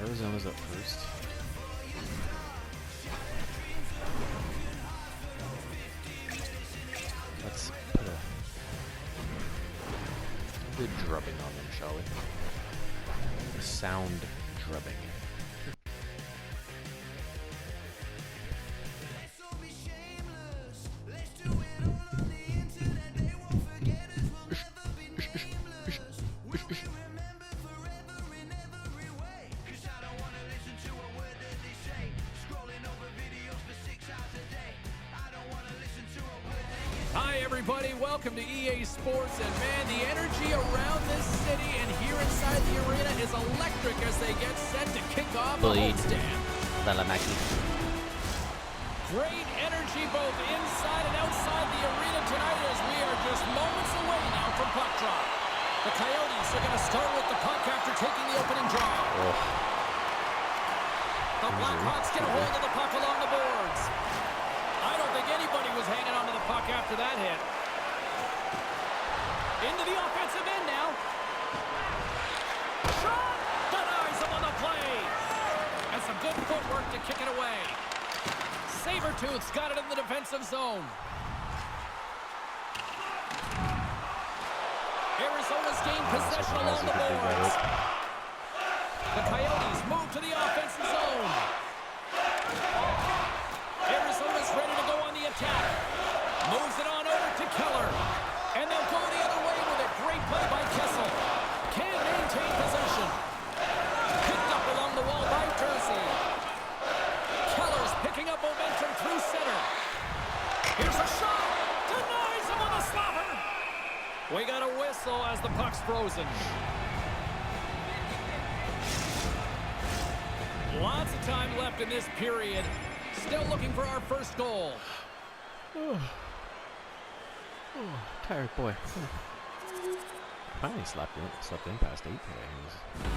Arizona's up first. Let's put a good drubbing on them, shall we? A sound drubbing. Hi everybody, welcome to EA Sports, and man, the energy around this city and here inside the arena is electric as they get set to kick off the homestand. Great energy both inside and outside the arena tonight as we are just moments away now from puck drop. The Coyotes are going to start with the puck after taking the opening draw. The Blackhawks get a hold of the puck along the boards. I don't think anybody was hanging onto the puck after that hit. Into the offensive end now. Shot! Denies him on the play. And some good footwork to kick it away. Sabertooth's got it in the defensive zone. Arizona's gained possession along the boards. The Coyotes move to the offensive zone. Arizona's ready to go on the attack. Moves it on over to Keller. And they'll go the other way with a great play by Kessel. Can't maintain possession. Picked up along the wall by Jersey. Keller's picking up momentum through center. Here's a shot. Denies him on the slapper. We got a whistle as the puck's frozen. Lots of time left in this period. Still looking for our first goal. Tired boy. Finally slept in past 8 today.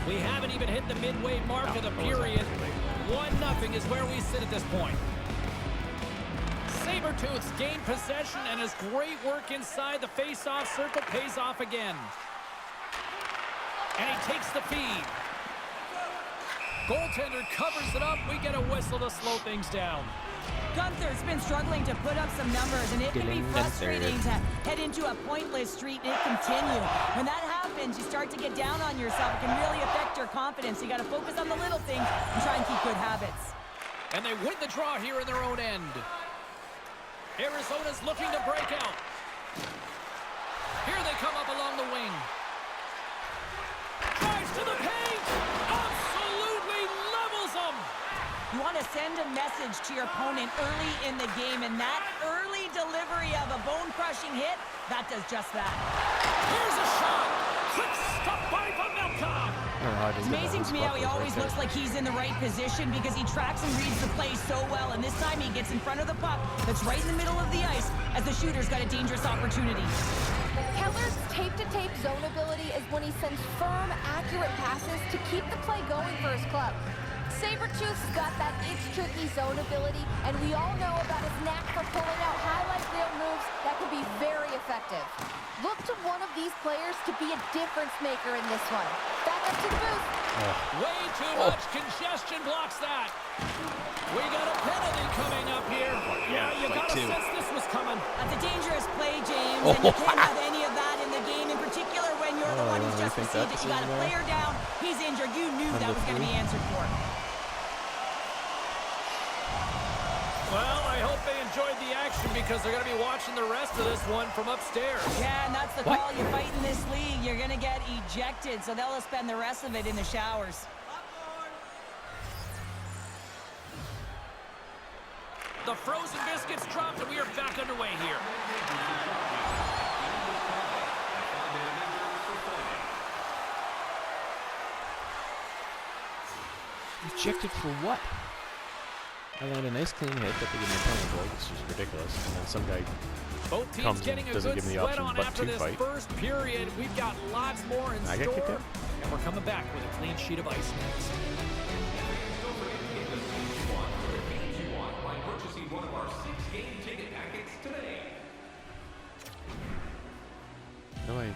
We haven't even hit the midway mark of the period. 1-0 is where we sit at this point. Sabertooth's gained possession, and his great work inside the face-off circle pays off again. And he takes the feed. Goaltender covers it up. We get a whistle to slow things down. Gunther's been struggling to put up some numbers, and it can be frustrating to head into a pointless streak and continue. When that happens, you start to get down on yourself. It can really affect your confidence. You got to focus on the little things and try and keep good habits. And they win the draw here in their own end. Arizona's looking to break out. Here they come up along the wing. Drives to the paint. Absolutely levels them. You want to send a message to your opponent early in the game, and that early delivery of a bone-crushing hit, that does just that. Here's a shot. Quick stop by Pavelka. It's amazing to me how he always looks like he's in the right position because he tracks and reads the play so well, and this time he gets in front of the puck that's right in the middle of the ice as the shooter's got a dangerous opportunity. Keller's tape-to-tape zone ability is when he sends firm, accurate passes to keep the play going for his club. Sabertooth's got that itch-tricky zone ability, and we all know about his knack for pulling out highlight reel moves that can be very effective. Look to one of these players to be a difference maker in this one. Back up to the booth. Way too much congestion blocks that. We got a penalty coming up here. Yeah, you got to sense this was coming. That's a dangerous play, James, and you can't have any of that in the game, in particular when you're the one who's just received it. You got a player down, he's injured. You knew that was going to be answered for. Well, I hope they enjoyed the action because they're going to be watching the rest of this one from upstairs. Yeah, and that's the call. You fight in this league, you're going to get ejected, so they'll spend the rest of it in the showers. The frozen biscuits dropped, and we are back underway here. Ejected for what? I land a nice clean hit that they give me a penalty goal, which is ridiculous. And then some guy both teams comes getting and a doesn't good give me the sweat option on but after to this fight. first period. We've got lots more in I get kicked store, out? and we're coming back with a clean sheet of ice next. By purchasing one of our 6-game ticket packets today. No way.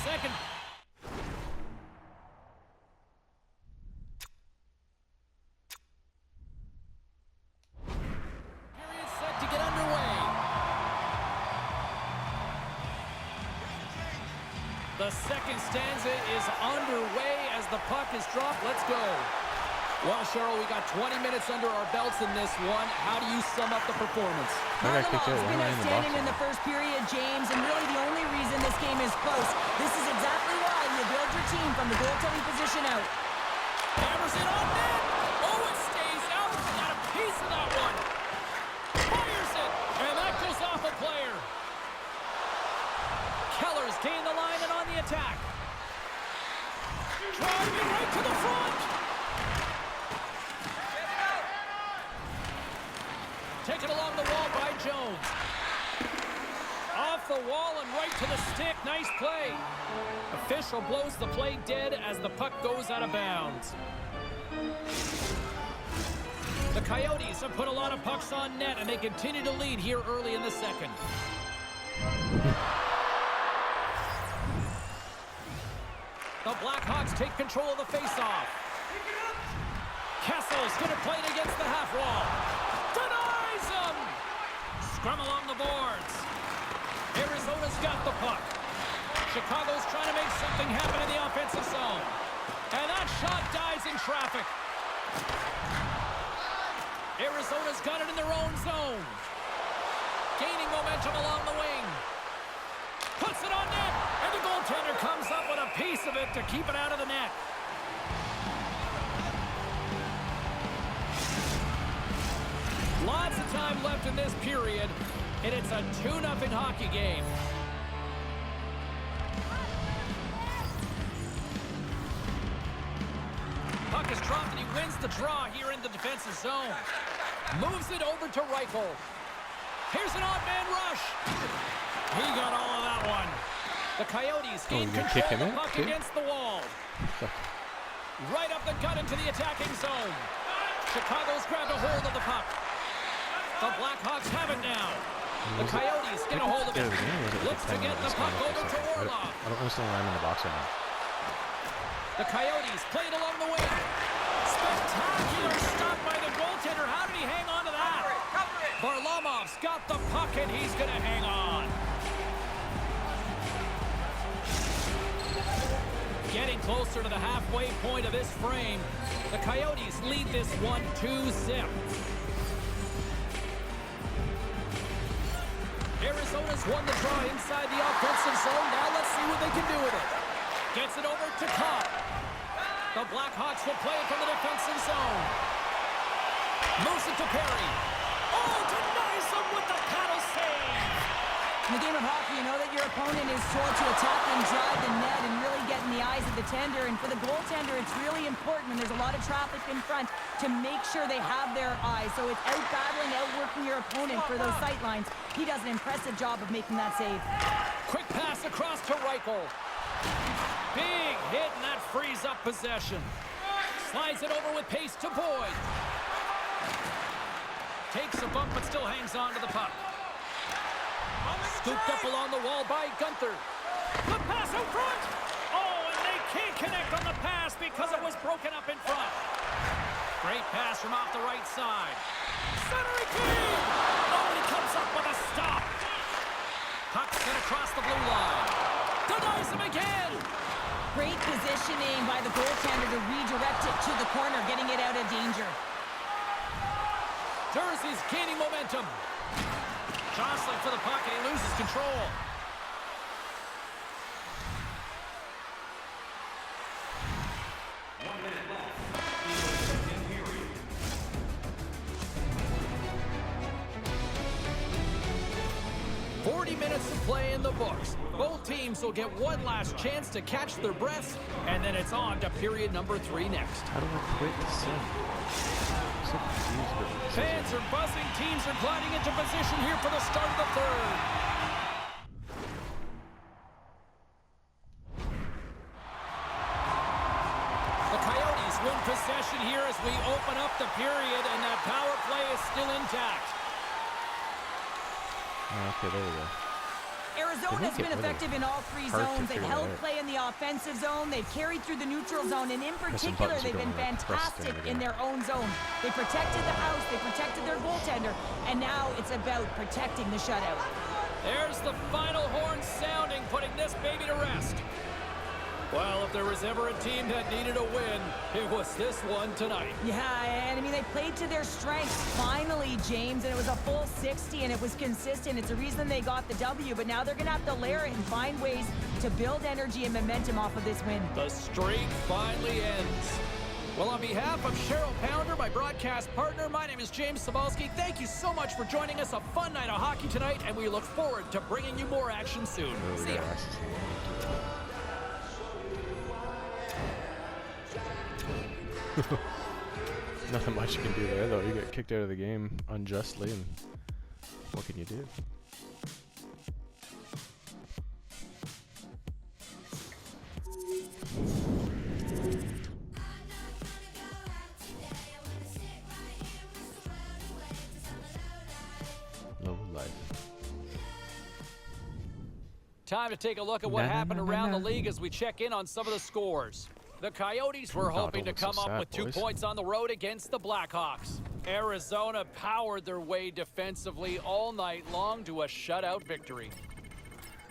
Second. The second stanza is underway as the puck is dropped. Let's go. Well, Cheryl, we got 20 minutes under our belts in this one. How do you sum up the performance? I got kicked out It's one been line in the outstanding box. in the first period, James, and really the only reason this game is close. This is exactly why you build your team from the goaltending position out. Hammers it on net. Oh, it stays out. Got a piece of that one. Fires it, and that goes off a player. Keller's gained the line and on the attack. Driving right to the front. Taken along the wall by Jones. Off the wall and right to the stick. Nice play. Official blows the play dead as the puck goes out of bounds. The Coyotes have put a lot of pucks on net, and they continue to lead here early in the second. The Blackhawks take control of the faceoff. Kessel's going to play it against the half wall. Denies him! Scrum along the boards. Arizona's got the puck. Chicago's trying to make something happen in the offensive zone. And that shot dies in traffic. Arizona's got it in their own zone. Gaining momentum along the wing. Puts it on net. And the goaltender comes up with a piece of it to keep it out of the net. Lots of time left in this period, and it's a 2-0 hockey game. Puck is dropped, and he wins the draw here in the defensive zone. Moves it over to Reichel. Here's an odd man rush. He got all of that one. The Coyotes gain control of the puck against the wall. Right up the gut into the attacking zone. Chicago's grabbed a hold of the puck. The Blackhawks have it now. The Coyotes get a hold of it. Looks to get the puck over to Orlov. I don't understand why I'm in the box right now. The Coyotes play it along the wing. Spectacular stop by the goaltender. How did he hang on to that? Varlamov's got the puck, and he's going to hang on. Getting closer to the halfway point of this frame. The Coyotes lead this one 2-0. Arizona's won the draw inside the offensive zone. Now let's see what they can do with it. Gets it over to Cobb. The Blackhawks will play it from the defensive zone. Moves it to Perry. Oh, denies him with the paddle save. In the game of hockey, you know that your opponent is told to attack and drive the net and really get in the eyes of the tender. And for the goaltender, it's really important when there's a lot of traffic in front to make sure they have their eyes. So it's out-battling, outworking your opponent for those sight lines. He does an impressive job of making that save. Quick pass across to Reichel. Big hit, and that frees up possession. Slides it over with pace to Boyd. Takes a bump, but still hangs on to the puck. Scooped up along the wall by Gunther. The pass out front. Oh, and they can't connect on the pass because it was broken up in front. Great pass from off the right side. Centering feed. Oh, and he comes up with a stop. Puck sent across the blue line. Denies him again. Great positioning by the goaltender to redirect it to the corner, getting it out of danger. Jersey's gaining momentum. Jostling for the puck, and he loses control. Minutes of play in the books. Both teams will get one last chance to catch their breaths, and then it's on to period number 3 next. How do I quit the sim? I'm so confused with it. Fans are buzzing. Teams are gliding into position here for the start of the third. The Coyotes win possession here as we open up the period, and that power play is still intact. Oh, okay, there we go. Arizona's been effective in all 3 zones. They've held play in the offensive zone. They've carried through the neutral zone. And in particular, they've been fantastic in their own zone. They protected the house. They protected their goaltender. And now it's about protecting the shutout. There's the final horn sounding, putting this baby to rest. Well, if there was ever a team that needed a win, it was this one tonight. Yeah, and I mean, they played to their strengths finally, James, and it was a full 60, and it was consistent. It's the reason they got the W, but now they're going to have to layer it and find ways to build energy and momentum off of this win. The streak finally ends. Well, on behalf of Cheryl Pounder, my broadcast partner, my name is James Cybulski. Thank you so much for joining us. A fun night of hockey tonight, and we look forward to bringing you more action soon. See ya. Nothing much you can do there, though. You get kicked out of the game unjustly, and what can you do? Low life. Time to take a look at what happened around the league as we check in on some of the scores. The Coyotes were hoping to come up with 2 points on the road against the Blackhawks. Arizona powered their way defensively all night long to a shutout victory.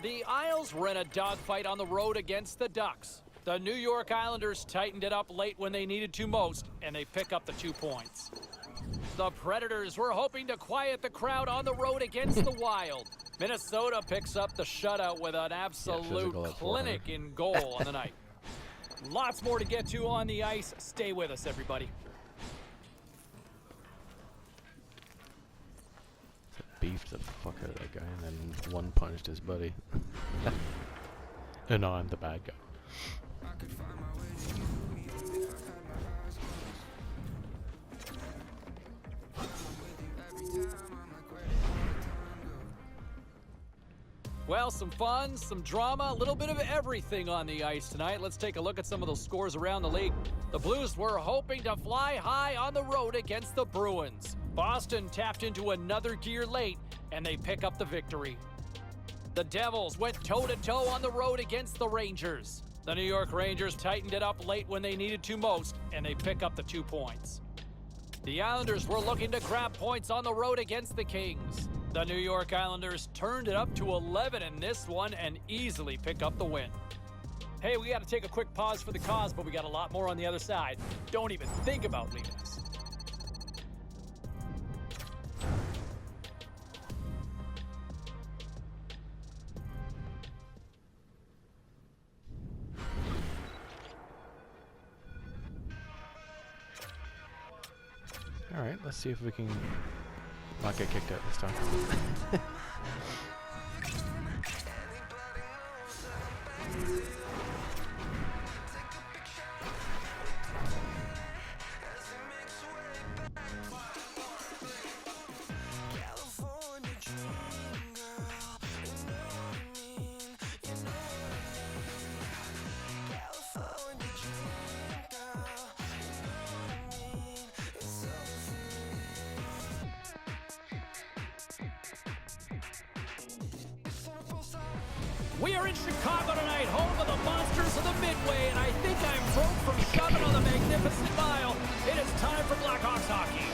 The Isles were in a dogfight on the road against the Ducks. The New York Islanders tightened it up late when they needed to most, and they pick up the 2 points. The Predators were hoping to quiet the crowd on the road against the Wild. Minnesota picks up the shutout with an absolute clinic in goal on the night. Lots more to get to on the ice. Stay with us, everybody. Beefed the fuck out of that guy and then one punched his buddy. And no, I'm the bad guy. Well, some fun, some drama, a little bit of everything on the ice tonight. Let's take a look at some of those scores around the league. The Blues were hoping to fly high on the road against the Bruins. Boston tapped into another gear late, and they pick up the victory. The Devils went toe-to-toe on the road against the Rangers. The New York Rangers tightened it up late when they needed to most, and they pick up the 2 points. The Islanders were looking to grab points on the road against the Kings. The New York Islanders turned it up to 11 in this one and easily pick up the win. Hey, we got to take a quick pause for the cause, but we got a lot more on the other side. Don't even think about leaving us. Alright, let's see if we can not get kicked out this time. We are in Chicago tonight, home of the Monsters of the Midway, and I think I'm broke from shoving on the Magnificent Mile. It is time for Blackhawks hockey.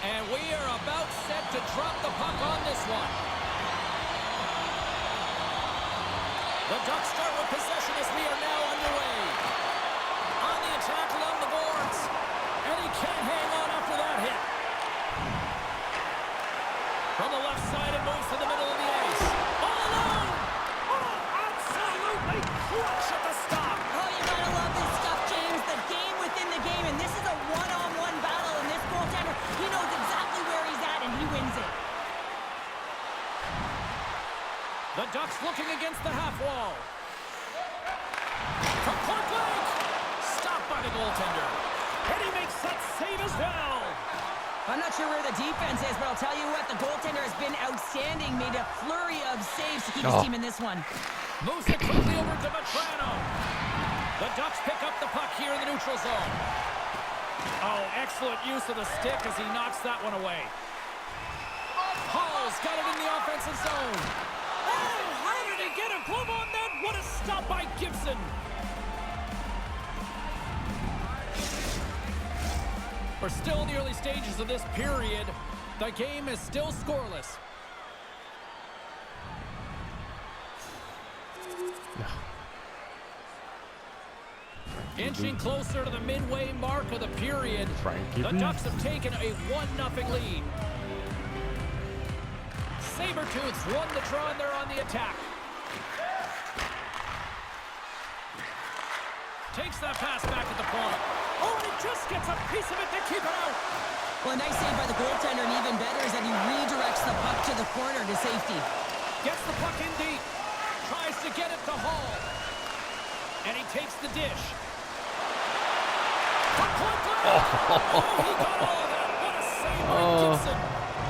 And we are about set to drop the puck on this one. The Ducks start with possession as we are now underway. On the attack along the boards. And he can't hang on after that hit. From the left side, it moves to the middle of the ice. All alone! Oh, absolutely clutch at the stop. Oh, you gotta love this stuff, James. The game within the game, and this is a one-on-one battle, and this goaltender, he knows exactly where he's at, and he wins it. The Ducks looking against the half wall. From point blank! Stopped by the goaltender. And he makes that save as well. I'm not sure where the defense is, but I'll tell you what, the goaltender has been outstanding, made a flurry of saves to keep his team in this one. Moves it quickly over to Vetrano. The Ducks pick up the puck here in the neutral zone. Oh, excellent use of the stick as he knocks that one away. Hall's got it in the offensive zone. Oh, how did he get a glove on that? What a stop by Gibson. We're still in the early stages of this period. The game is still scoreless. Inching closer to the midway mark of the period. The Ducks have taken a 1-0 lead. Sabretooths won the draw and they're on the attack. Takes that pass back at the point. Oh, and he just gets a piece of it to keep it out. Well, a nice save by the goaltender, and even better is that he redirects the puck to the corner to safety. Gets the puck in deep. Tries to get it to Hall. And he takes the dish. Oh, he got all of that. What a save by Gibson.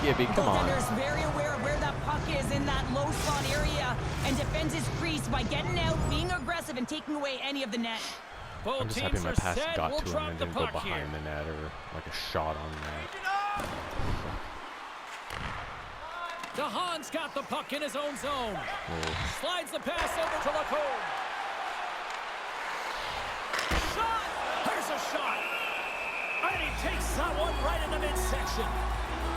Gibby, come on. The goaltender is very aware of where that puck is in that low slot area and defends his crease by getting out, being aggressive, and taking away any of the net. Both I'm just teams happy my are pass set. got We'll to him drop and the didn't go puck here. behind the net or like a shot on net. DeHaan's got the puck in his own zone. Oh. Slides the pass over to Lacombe. Shot! There's a shot. And he takes that one right in the midsection.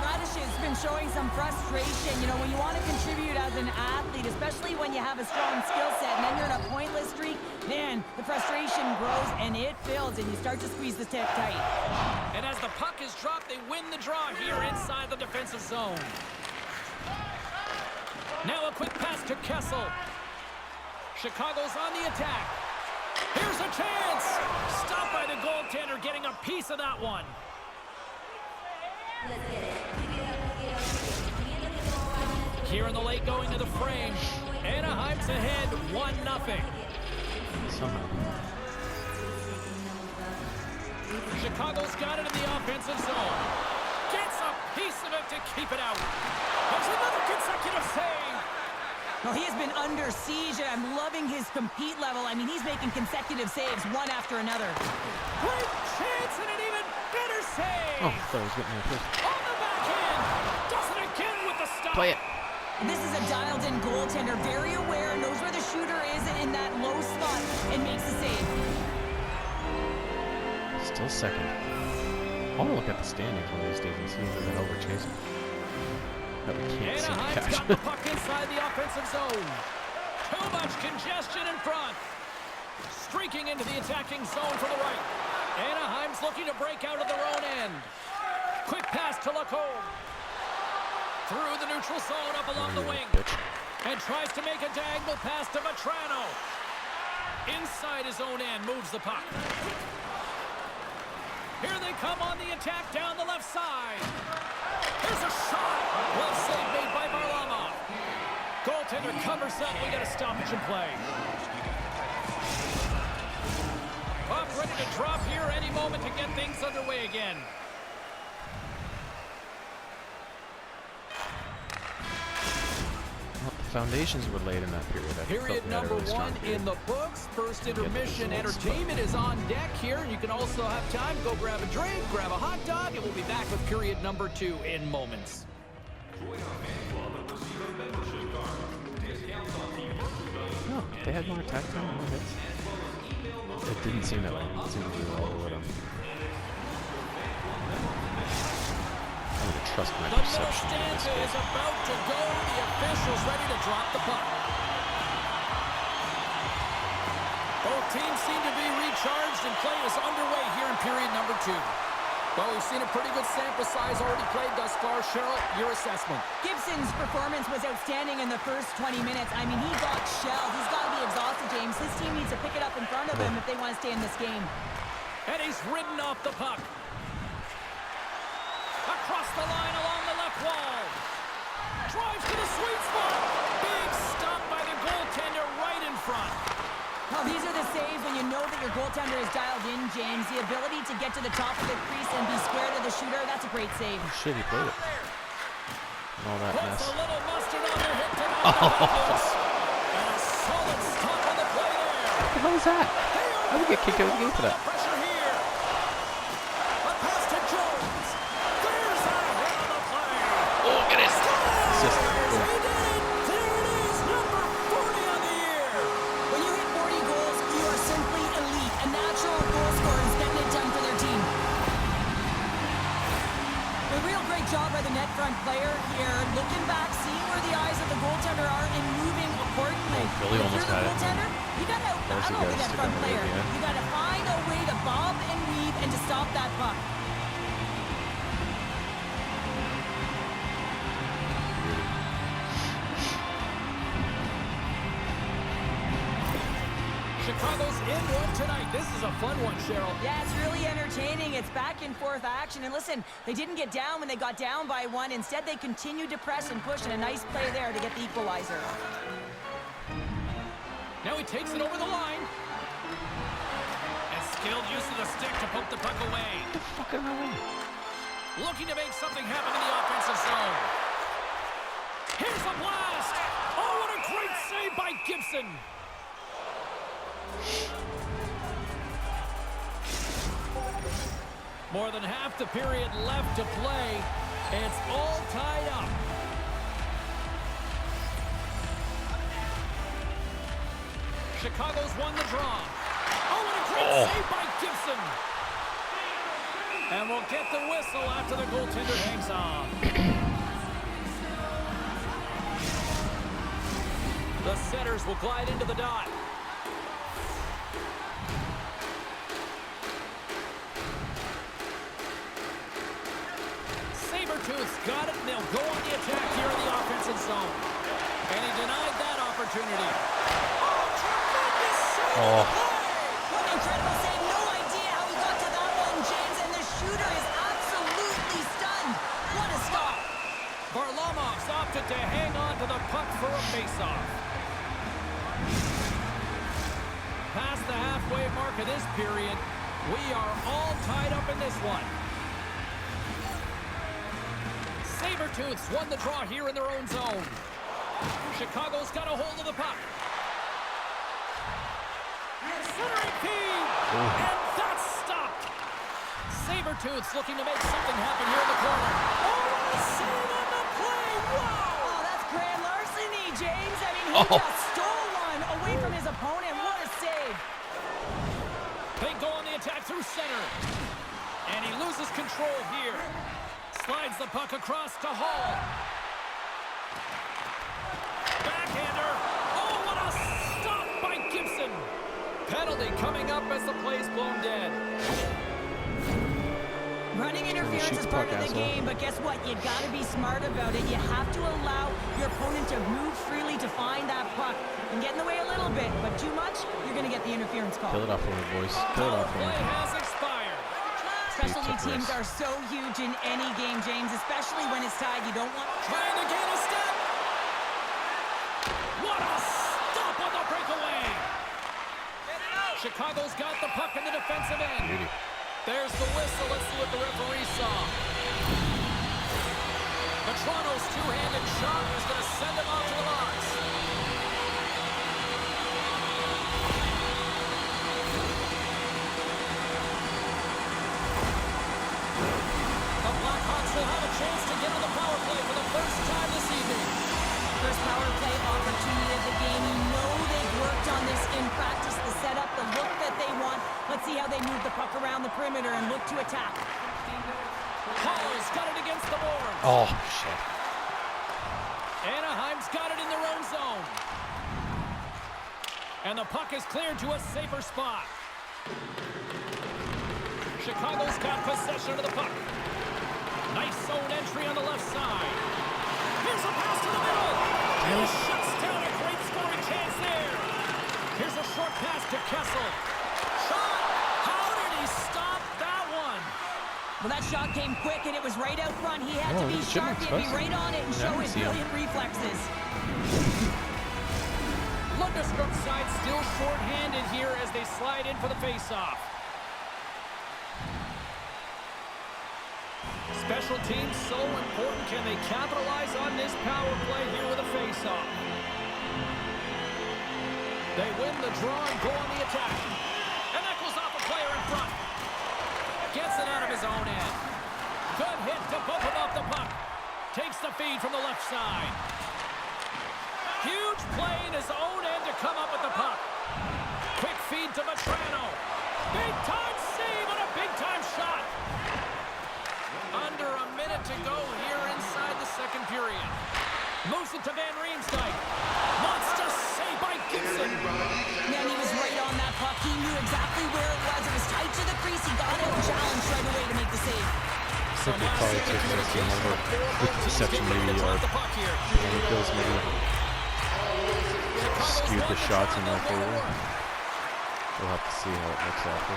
Radish has been showing some frustration. You know, when you want to contribute as an athlete, especially when you have a strong skill set, and then you're in a pointless streak, man, the frustration grows and it builds, and you start to squeeze the stick tight. And as the puck is dropped, they win the draw here inside the defensive zone. Now a quick pass to Kessel. Chicago's on the attack. Here's a chance. Stopped by the goaltender, getting a piece of that one. Here in the late going to the frame. Anaheim's ahead 1-0. Somehow. Chicago's got it in the offensive zone. Gets a piece of it to keep it out. There's another consecutive save. Well, he has been under siege, and I'm loving his compete level. I mean, he's making consecutive saves, one after another. Great chance and an even better save. Oh, I thought I was getting there first. On the backhand. Does it again with the stop. Play it. This is a dialed-in goaltender, very aware, knows where the shooter is in that low spot, and makes the save. Still second. I want to look at the standings one of these days and see if they're over chasing. That we can't seem to Anaheim's catch. got the puck inside the offensive zone. Too much congestion in front. Streaking into the attacking zone for the right. Anaheim's looking to break out of their own end. Quick pass to Lacombe. Through the neutral zone up along the wing. Bitch. And tries to make a diagonal pass to Vetrano. Inside his own end, moves the puck. Here they come on the attack down the left side. There's a shot. Well saved made by Varlamov. Goaltender covers up. We got a stoppage in play. Puck ready to drop here any moment to get things underway again. Well, the foundations were laid in that period. I Period thought we had a number really strong one period. in the books. First Get the intermission results, entertainment is on deck here. You can also have time to go grab a drink, grab a hot dog, and we'll be back with period number 2 in moments. No, they had more attack time, more hits. It didn't seem that way. It seemed to be all over them. I'm going to trust my The middle perception in this stanza is case. about to go. The officials ready to drop the puck. Both teams seem to be recharged and play is underway here in period number 2. Well, we've seen a pretty good sample size already played thus far. Cheryl, your assessment. Gibson's performance was outstanding in the first 20 minutes. I mean, he got shelled. He's got to be exhausted, James. His team needs to pick it up in front of him if they want to stay in this game. And he's ridden off the puck. Across the line along the left wall. Drives to the sweet spot. Big stop by the goaltender right in front. Well, these are the saves when you know that your goaltender is dialed in, James. The ability to get to the top of the crease and be square to the shooter, that's a great save. Shit, he played it. And all that Puts mess. a little mustard on their hip to knock the puck loose. And a solid stop on the play there. What the hell is that? How did we get kicked out of the game for that? Pressure here. A pass to Jones. There's a hit on the play. Oh, get it! Assist. He Cool. did it. There it is. Number 40 on the year. When you hit 40 goals, you are simply elite. A natural goal scorer is getting it done for their team. A real great job by the net front player here. Looking back, seeing where the eyes of the goaltender are and moving accordingly. Billy If almost you're the got it. goaltender, You got to battle with that front player. You got to find a way to bob and weave and to stop that puck. Chicago's in one tonight. This is a fun one, Cheryl. Yeah, it's really entertaining. It's back and forth action. And listen, they didn't get down when they got down by one. Instead, they continued to press and push, and a nice play there to get the equalizer. Now he takes it over the line. And skilled use of the stick to poke the puck away. Get the fuck out of my way. Looking to make something happen in the offensive zone. Here's a blast. Oh, what a great save by Gibson. More than half the period left to play. It's all tied up. Chicago's won the draw. Oh, what a great save by Gibson. And we'll get the whistle after the goaltender hangs on. The setters will glide into the dot. Sabertooth's got it, and they'll go on the attack here in the offensive zone. And he denied that opportunity. Oh, tremendous save! Oh. What an incredible save. No idea how he got to that one, James. And the shooter is absolutely stunned. What a stop. Varlamov's opted to hang on to the puck for a faceoff. Past the halfway mark of this period, we are all tied up in this one. Sabertooths won the draw here in their own zone. Chicago's got a hold of the puck. Centering feed, and that's stopped. Sabertooths looking to make something happen here in the corner. Oh, a save on the play! Wow! Oh, that's grand larceny, James. I mean, he just stole one away from his opponent. What a save. They go on the attack through center. And he loses control here. Slides the puck across to Hall. Backhander. Oh, what a stop by Gibson. Penalty coming up as the play's blown dead. Running interference is part of the game, but guess what? You got to be smart about it. You have to allow your opponent to move freely to find that puck and get in the way a little bit, but too much, you're going to get the interference call. Kill it off for me, boys. Kill it off for me. Play has expired. Specialty teams are so huge in any game, James, especially when it's tied. You don't want... Trying to gain a step. What a stop on the breakaway. Chicago's got the puck in the defensive end. Beauty. There's the whistle. Let's see what the referee saw. The Toronto's two-handed shot is going to send him off to the box. The Blackhawks will have a chance to get on the power play for the first time this evening. First power play opportunity of the game. You know they've worked on this in practice, the setup, the look that they want. Let's see how they move the puck around the perimeter and look to attack. Hall's got it against the board. Oh, shit. Anaheim's got it in their own zone. And the puck is cleared to a safer spot. Chicago's got possession of the puck. Nice zone entry on the left side. Here's a pass to the middle. And shuts down a great scoring chance there. Here's a short pass to Kessel. Shot! How did he stop that one? Well, that shot came quick, and it was right out front. He had to be sharp. He had to be right on it and show his brilliant reflexes. Lundstrom's side still short-handed here as they slide in for the face-off. Special teams so important. Can they capitalize on this power play here with a face-off? They win the draw and go on the attack. And that goes off a player in front. Gets it out of his own end. Good hit to bump him off the puck. Takes the feed from the left side. Huge play in his own end to come up with the puck. Quick feed to Vetrano. Big-time save and a big-time shot. Under a minute to go here inside the second period. Moves it to Van Riemsdyk. Monster save by Gibson. Man, you So think now we're probably seeking taking this game communication over before with both the teams deception get ready maybe to or toss the puck here. Bills maybe skewed the shots in their favor. We'll have to see how it looks after.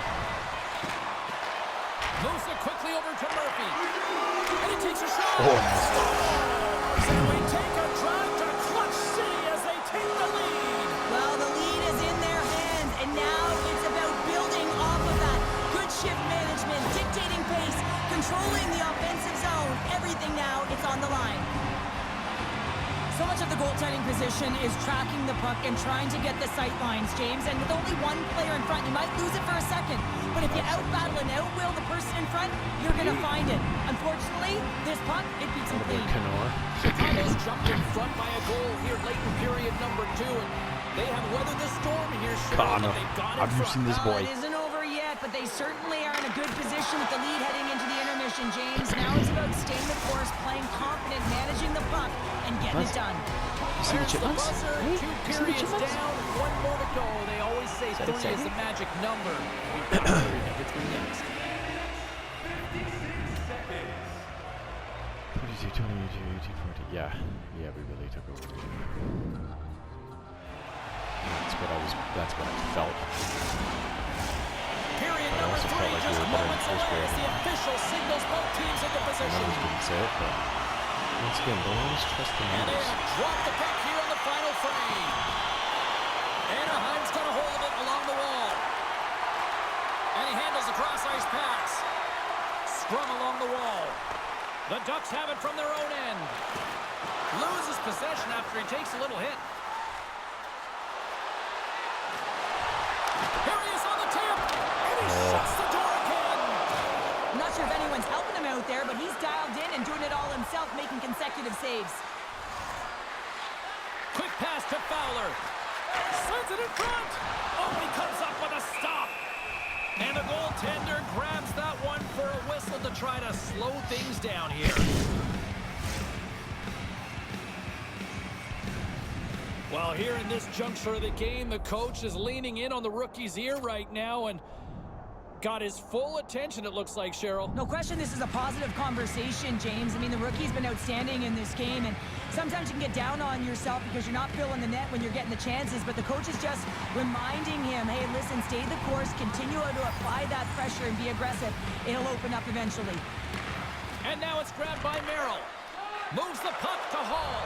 Moves it quickly over to Murphy. And he takes a shot. Oh, And we take a drive to Clutch City as they take the lead. Well, the lead is in their hands, and now it's about building off of that. Good shift management, dictating pace, controlling the offensive zone. Everything now, it's on the line. So much of the goaltending position is tracking the puck and trying to get the sight lines, James. And with only one player in front, you might lose it for a second. But if you out-battle and out-will the person in front, you're going to find it. Unfortunately, this puck, it beats him clean. Kenor. Chicago's jumped in front by a goal here late in period number 2. And they have weathered the storm here, Cheryl, but they've got in Have you front. seen this Well, boy? it isn't over yet, but they certainly are in a good position with the lead heading into the intermission, James. Now it's about staying the course, playing confident, managing the puck, and getting it done. You see the There's the chipmunks? buzzer, Hey, 2 you see the periods chipmunks? down, 1 more to go. They always say that 3 is exciting? the magic number. We've got number 3 next. 22, 22, 40. Yeah, we really took over. That's what I felt. Period But I number also 3 felt like we just were better in the moments first away as period. the official signals both teams into The position. numbers didn't say it, but once again, don't always trust the And they numbers. have dropped the puck here on the final frame. Anaheim's got a hold of it along the wall. And he handles a cross-ice pass. Scrum along the wall. The Ducks have it from their own end. Loses possession after he takes a little hit. Here he is on the tip. And he shuts the door again. I'm not sure if anyone's helping him out there, but he's dialed in and doing it all himself, making consecutive saves. Quick pass to Fowler. Sends it in front. Oh, he comes up with a stop. And the goaltender grabs that one for a whistle to try to slow things down here. Well, here in this juncture of the game, the coach is leaning in on the rookie's ear right now and got his full attention, it looks like, Cheryl. No question this is a positive conversation, James. I mean, the rookie's been outstanding in this game, and sometimes you can get down on yourself because you're not filling the net when you're getting the chances, but the coach is just reminding him, hey, listen, stay the course, continue to apply that pressure and be aggressive. It'll open up eventually. And now it's grabbed by Merrill. Moves the puck to Hall.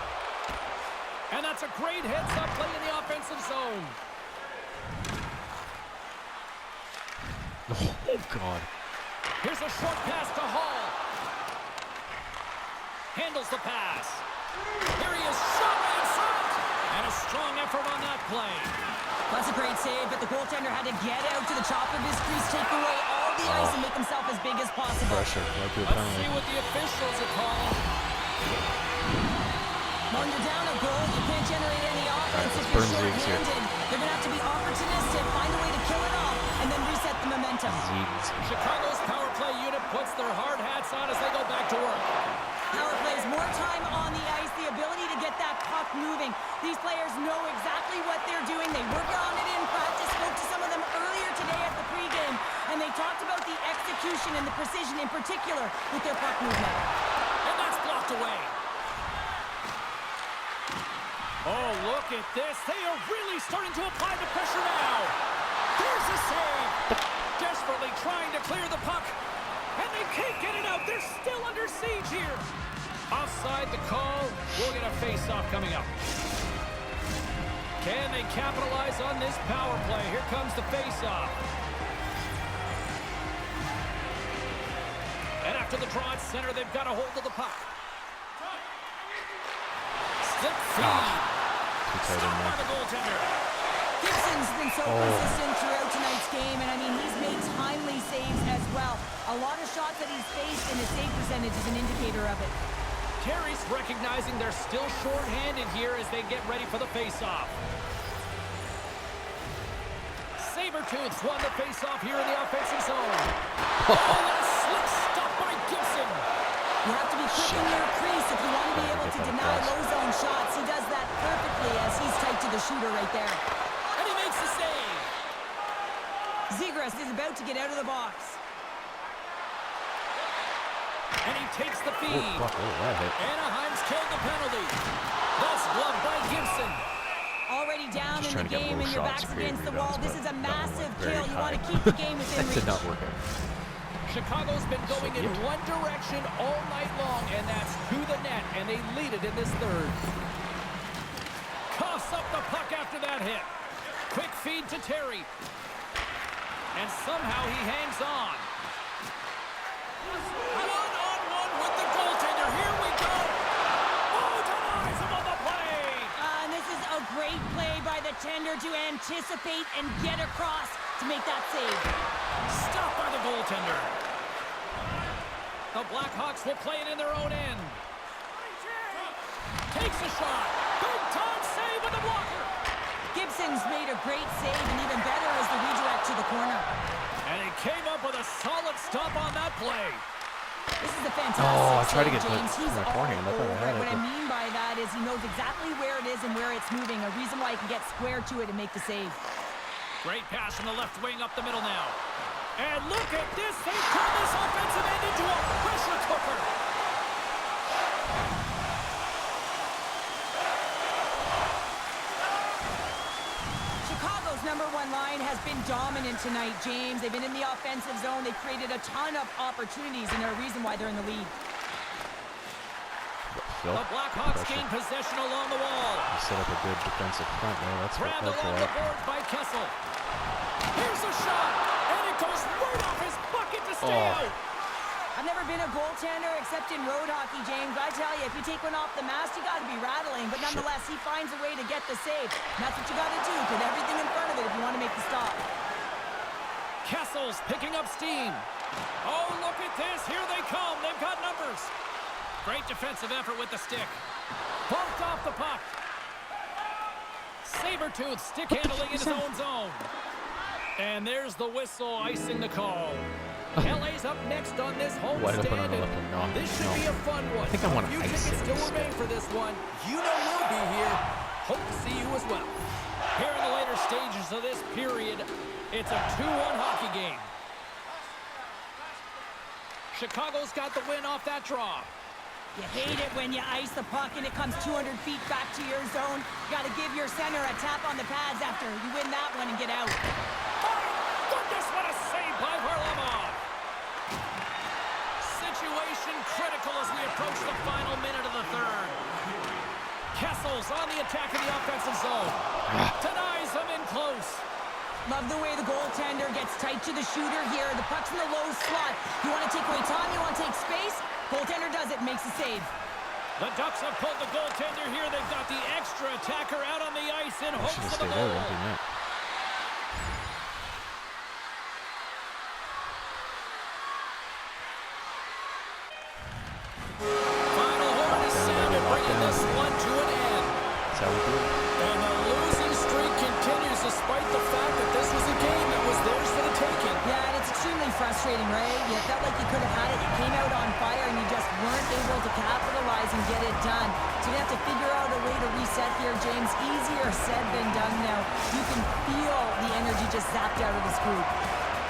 And that's a great heads-up play in the offensive zone. Oh, God. Here's a short pass to Hall. Handles the pass. Here he is, shot right in front. And a strong effort on that play. That's a great save, but the goaltender had to get out to the top of his crease, take away all the ice, and make himself as big as possible. Pressure, like we were Let's see penalty. what the officials are calling. When you're down a goal, you can't generate any offense if It's you're Burns Leagues here. short-handed. They're going to have to be opportunistic, find a way to kill it off, and then reset the momentum. Zeds. Chicago's power play unit puts their hard hats on as they go back to work. Power plays, more time on the ice, the ability to get that puck moving. These players know exactly what they're doing. They work on it in practice. Spoke to some of them earlier today at the pregame, and they talked about the execution and the precision in particular with their puck movement. And that's blocked away. Oh, look at this. They are really starting to apply the pressure now. There's a save. Desperately trying to clear the puck. And they can't get it out. They're still under siege here. Offside the call. We'll get a face-off coming up. Can they capitalize on this power play? Here comes the face-off. And after the draw at center, they've got a hold of the puck. Slip feed. Too tight in Stopped by there. the goaltender. Gibson's been so consistent throughout tonight's game, and I mean, he's made timely saves as well. A lot of shots that he's faced, and his save percentage is an indicator of it. Terry's recognizing they're still short-handed here as they get ready for the face-off. Sabretooths won the face-off here in the offensive zone. Oh, and a slick stop by Gibson. You have to be quick in your crease if you want to be able to deny low zone shots. He does that perfectly as he's tight to the shooter right there. And he makes the save. Zegras is about to get out of the box. And he takes the feed. Oh, fuck, oh, that hit. Anaheim's killed the penalty. Thus gloved by Gibson. Already down Just in the trying to get game more and your shots, back's create against the rebounds, wall. This but is a that one massive went very kill. You want to high. keep the game within That reach. did not work out. Chicago's been going in one direction all night long, and that's to the net, and they lead it in this third. Coughs up the puck after that hit. Quick feed to Terry. And somehow he hangs on. One-on-one with the goaltender. Here we go. Oh, denies him on the play. And this is a great play by the tender to anticipate and get across to make that save. Stopped by the goaltender. The Blackhawks will play it in their own end. Takes a shot. Big time save with the blocker. Gibson's made a great save, and even better is the redirect to the corner. And he came up with a solid stop on that play. This is a fantastic Oh, I tried to save, get to James. He's my all forehand. I thought I over had it. it, What I but- mean by that is he knows exactly where it is and where it's moving, a reason why he can get square to it and make the save. Great pass from the left wing up the middle now. And look at this. They turn this offensive end into a pressure cooker. Chicago's #1 line has been dominant tonight, James. They've been in the offensive zone. They've created a ton of opportunities, and they're a reason why they're in the lead. Phil, The Blackhawks pressure. gain possession along the wall. He set up a good defensive front there. That's what Grabbed helped along a the lot. boards by Kessel. Here's a shot, and it goes right off his bucket to stay out. I've never been a goaltender except in road hockey, James. I tell you, if you take one off the mast, you got to be rattling. But nonetheless, he finds a way to get the save. And that's what you got to do. Put everything in front of it if you want to make the stop. Kessel's picking up steam. Oh, look at this. Here they come. They've got numbers. Great defensive effort with the stick. Bumped off the puck. Sabertooth stick handling in his own zone. And there's the whistle icing the call. LA's up next on this home Wide open stand. on the left wing. No, This should no. be a fun one. I think I want A few to ice tickets it still instead. remain for this one. You know we'll be here. Hope to see you as well. Here in the later stages of this period, it's a 2-1 hockey game. Chicago's got the win off that draw. You hate it when you ice the puck and it comes 200 feet back to your zone. You got to give your center a tap on the pads after you win that one and get out. Goodness, what a save by Varlamov. Situation critical as we approach the final minute of the third. Kessel's on the attack in the offensive zone. Denies him in close. Love the way the goaltender gets tight to the shooter here. The puck's in the low slot. You want to take away time, you want to take space. Goaltender does it and makes the save. The Ducks have pulled the goaltender here. They've got the extra attacker out on the ice in I hopes should have of the stayed there. goal. Empty net. Final horn is sounded, bringing this one to an end. That's how we do it. And the losing streak continues despite the fact that this was a game that was theirs for the taking. Yeah, and it's extremely frustrating, right? You felt like you could have had it. You came out on fire and you just weren't able to capitalize and get it done. So you have to figure out a way to reset here, James. Easier said than done now. You can feel the energy just zapped out of this group.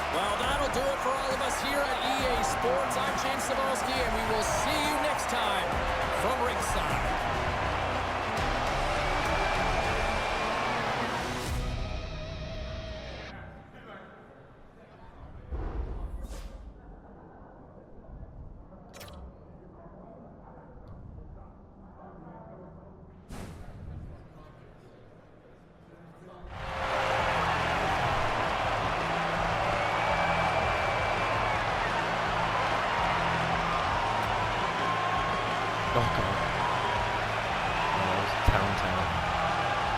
Well, that'll do it for all of us here at EA Sports. I'm James Cebulski, and we will see you next time from ringside. Oh, God. Oh, that was town.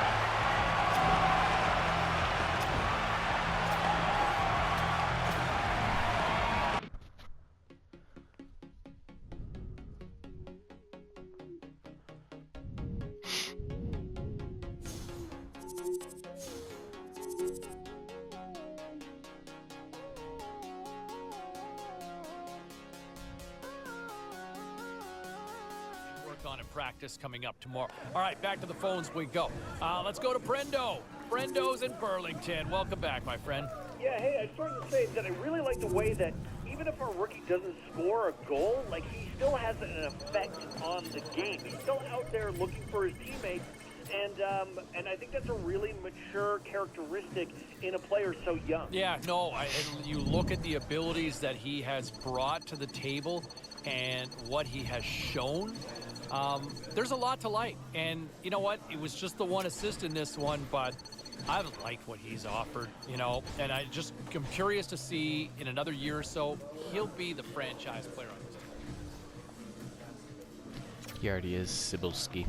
Work on in practice coming up tomorrow. All right, back to the phones we go. Let's go to Brendo. Brendo's in Burlington. Welcome back, my friend. Yeah, hey, I just wanted to say that I really like the way that even if our rookie doesn't score a goal, like, he still has an effect on the game. He's still out there looking for his teammates, and I think that's a really mature characteristic in a player so young. Yeah, no, you look at the abilities that he has brought to the table and what he has shown. There's a lot to like, and you know what? It was just the one assist in this one, but I've liked what he's offered, you know, and I'm curious to see in another year or so, he'll be the franchise player on this team. He already is, Cybulski.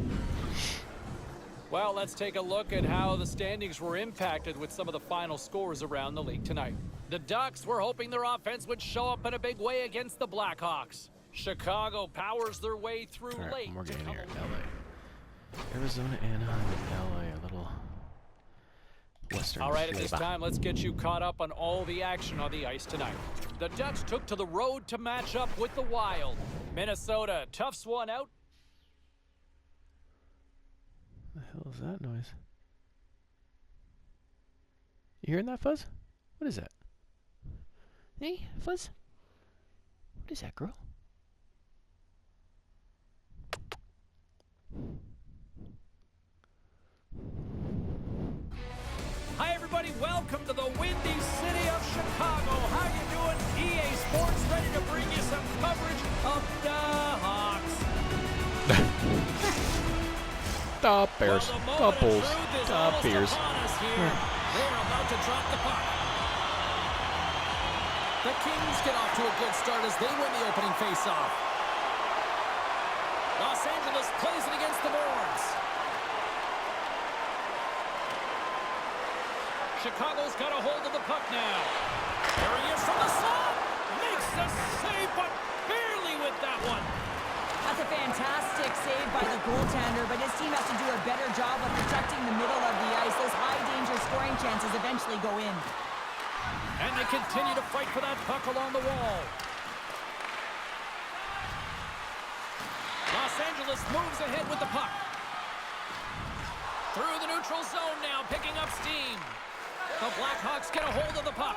Well, let's take a look at how the standings were impacted with some of the final scores around the league tonight. The Ducks were hoping their offense would show up in a big way against the Blackhawks. Chicago powers their way through All right, late. one more game here in L.A. Arizona, Anaheim, and L.A. A little Western All right, at this flavor. time, let's get you caught up on all the action on the ice tonight. The Ducks took to the road to match up with the Wild. Minnesota toughs one out. What the hell is that noise? You hearing that, Fuzz? What is that? Hey, Fuzz? What is that, girl? Hi, everybody. Welcome to the windy city of Chicago. How you doing? EA Sports ready to bring you some coverage of the Hawks. The Bears. Well, The Bulls. The Bears. They're about to drop the puck. The Kings get off to a good start as they win the opening faceoff. Los Angeles plays it against the boards. Chicago's got a hold of the puck now. There he is from the slot. Makes the save, but barely with that one. That's a fantastic save by the goaltender, but his team has to do a better job of protecting the middle of the ice. Those high-danger scoring chances eventually go in. And they continue to fight for that puck along the wall. Los Angeles moves ahead with the puck. Through the neutral zone now, picking up steam. The Blackhawks get a hold of the puck.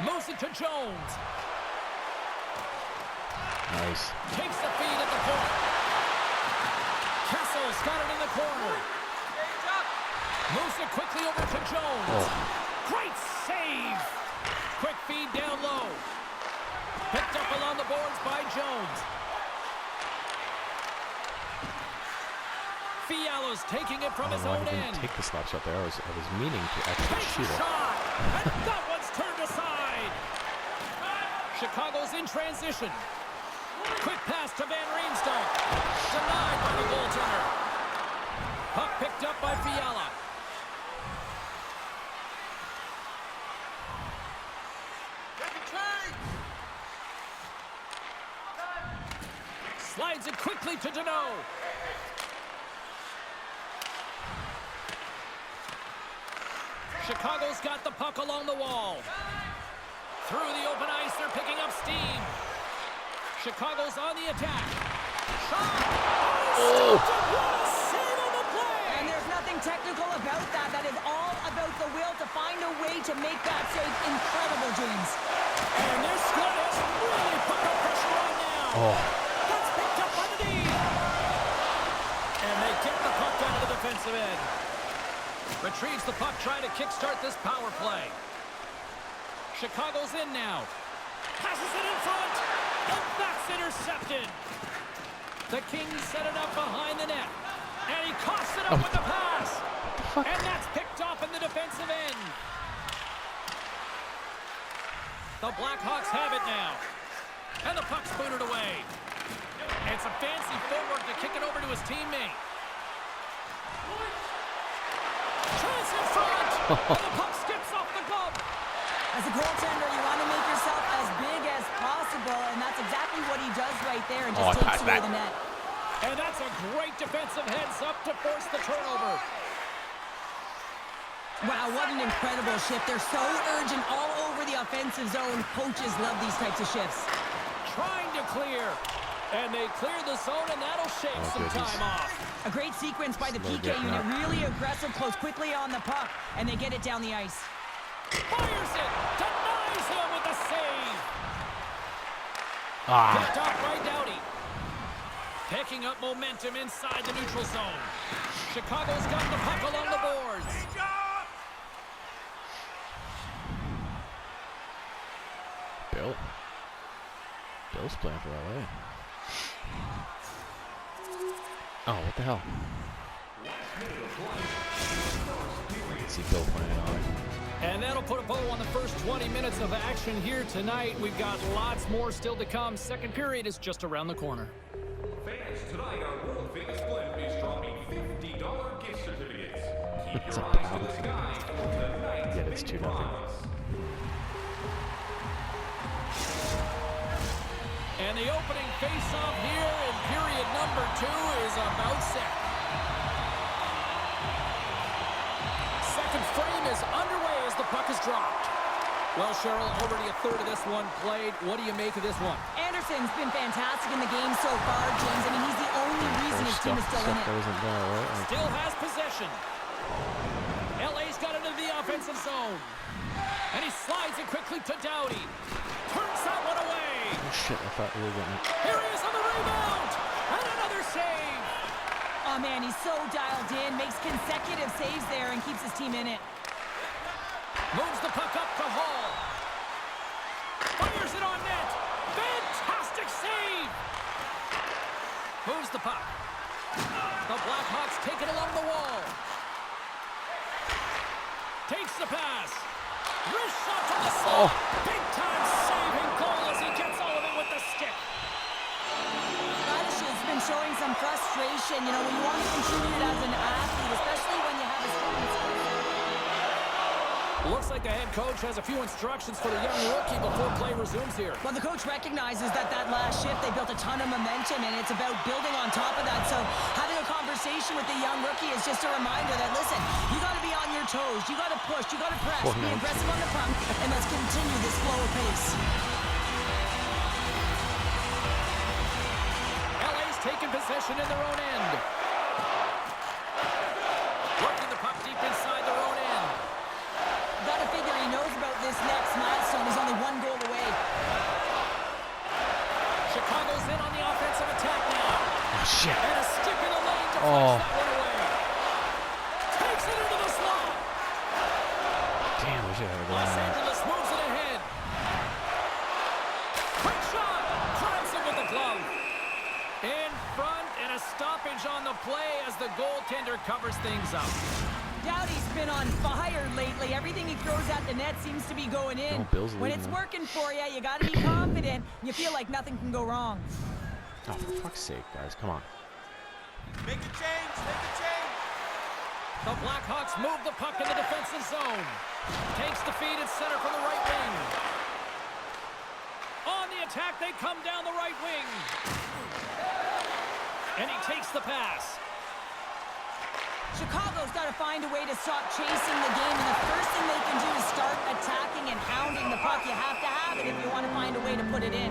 Moves it to Jones. Nice. Takes the feed at the point. Kessel's got it in the corner. Moves it quickly over to Jones. Oh. Great save. Quick feed down low. Picked up along the boards by Jones. Fiala's taking it from his own end. Take the slap shot there. I was meaning to actually Takes shoot a it. shot. And that one's turned aside. Chicago's in transition. Quick pass to Van Riemsdyk. Denied by the goaltender. Puck picked up by Fiala. Slides it quickly to Deneau. Chicago's got the puck along the wall. Through the open ice, they're picking up steam. Chicago's on the attack. Shot! Oh! What a save on the play! And there's nothing technical about that. That is all about the will to find a way to make that save. Incredible, James. And this squad has really put the pressure on now. Oh. That's picked up by the D. And they get the puck out of the defensive end. Retrieves the puck, trying to kickstart this power play. Chicago's in now. Passes it in front. And that's intercepted. The Kings set it up behind the net. And he coughs it up with the pass. And that's picked off in the defensive end. The Blackhawks have it now. And the puck's booted away. And some fancy footwork to kick it over to his teammate. Tries in front. And the puck skips off the glove. As a goaltender, you want to make yourself as big as possible, and that's exactly what he does right there and just takes away the net. And that's a great defensive heads-up to force the turnover. Wow, what an incredible shift. They're so urgent all over the offensive zone. Coaches love these types of shifts. Trying to clear. And they clear the zone, and that'll shave some time off. A great sequence by the PK unit. Really aggressive, close quickly on the puck, and they get it down the ice. Fires it. Denies him with the save. Ah. Picked up by Doughty. Picking up momentum inside the neutral zone. Chicago's got the puck along the boards. Bill's playing for L.A. Oh, what the hell? I can see Bill playing on it. And that'll put a bow on the first 20 minutes of action here tonight. We've got lots more still to come. Second period is just around the corner. Fans, tonight our world famous blend is dropping $50 gift certificates. Keep It's your a eyes to problem. the sky for tonight's Yet it's 2-0. prize. And the opening face-off here in period number 2 is about set. Second frame is underway as the puck is dropped. Well, Cheryl, already a third of this one played. What do you make of this one? Anderson's been fantastic in the game so far, James. I mean, he's the only reason his team is still in it. Isn't there, right? Still has possession. LA's got into the offensive zone. And he slides it quickly to Doughty. Turns that one away. Oh, shit, I thought we were getting it. Here he is on the rebound. And another save. Oh, man, he's so dialed in. Makes consecutive saves there and keeps his team in it. Moves the puck up to Hall. Fires it on net. Fantastic save. Moves the puck. The Blackhawks take it along the wall. Takes the pass. Wrist shot to the slot. Big time saving goal as he gets all of it with the stick. Radish has been showing some frustration, you know, when you want to contribute as an athlete, especially when you have a strong skill. Looks like the head coach has a few instructions for the young rookie before play resumes here. Well, the coach recognizes that last shift, they built a ton of momentum, and it's about building on top of that. So having a conversation with the young rookie is just a reminder that, listen, you got to be on your toes. You got to push. You got to press. Be aggressive on the puck, and let's continue this flow of pace. LA's taking possession in their own end. Working the puck deep inside their own end. Got to figure he knows about this next milestone. He's only one goal away. Chicago's in on the offensive attack now. Oh, shit. And a stick in the lane to Oh. flush that one away. Takes it into the slot. Damn, we should have a goal Los on that. Angeles moves it ahead. Quick shot. Drives it with the glove. In front, and a stoppage on the play as the goaltender covers things up. Doughty's been on fire lately. Everything he throws at the net seems to be going in. Oh, Bill's When leading it's them. working for you, you got to be confident. You feel like nothing can go wrong. Oh, for fuck's sake, guys, come on. Make a change, make a change. The Blackhawks move the puck in the defensive zone. Takes the feed at center from the right wing. On the attack, they come down the right wing. And he takes the pass. Chicago's got to find a way to stop chasing the game, and the first thing they can do is start attacking and hounding the puck. You have to have it if you want to find a way to put it in.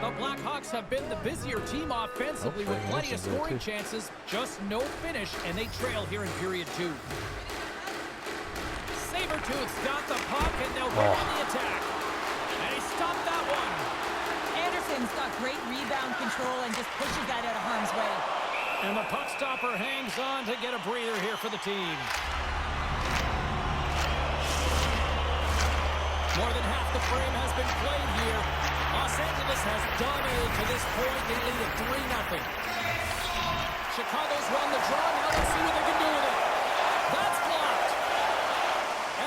The Blackhawks have been the busier team offensively with plenty of scoring chances, just no finish, and they trail here in period 2. Sabretooth's got the puck, and they'll go on the attack. And he stopped that one. Anderson's got great rebound control and just pushes that out of harm's way. And the puck stopper hangs on to get a breather here for the team. More than half the frame has been played here. Los Angeles has dominated to this point. They lead at 3-0. Chicago's won the draw. Now let's see what they can do with it. That's blocked.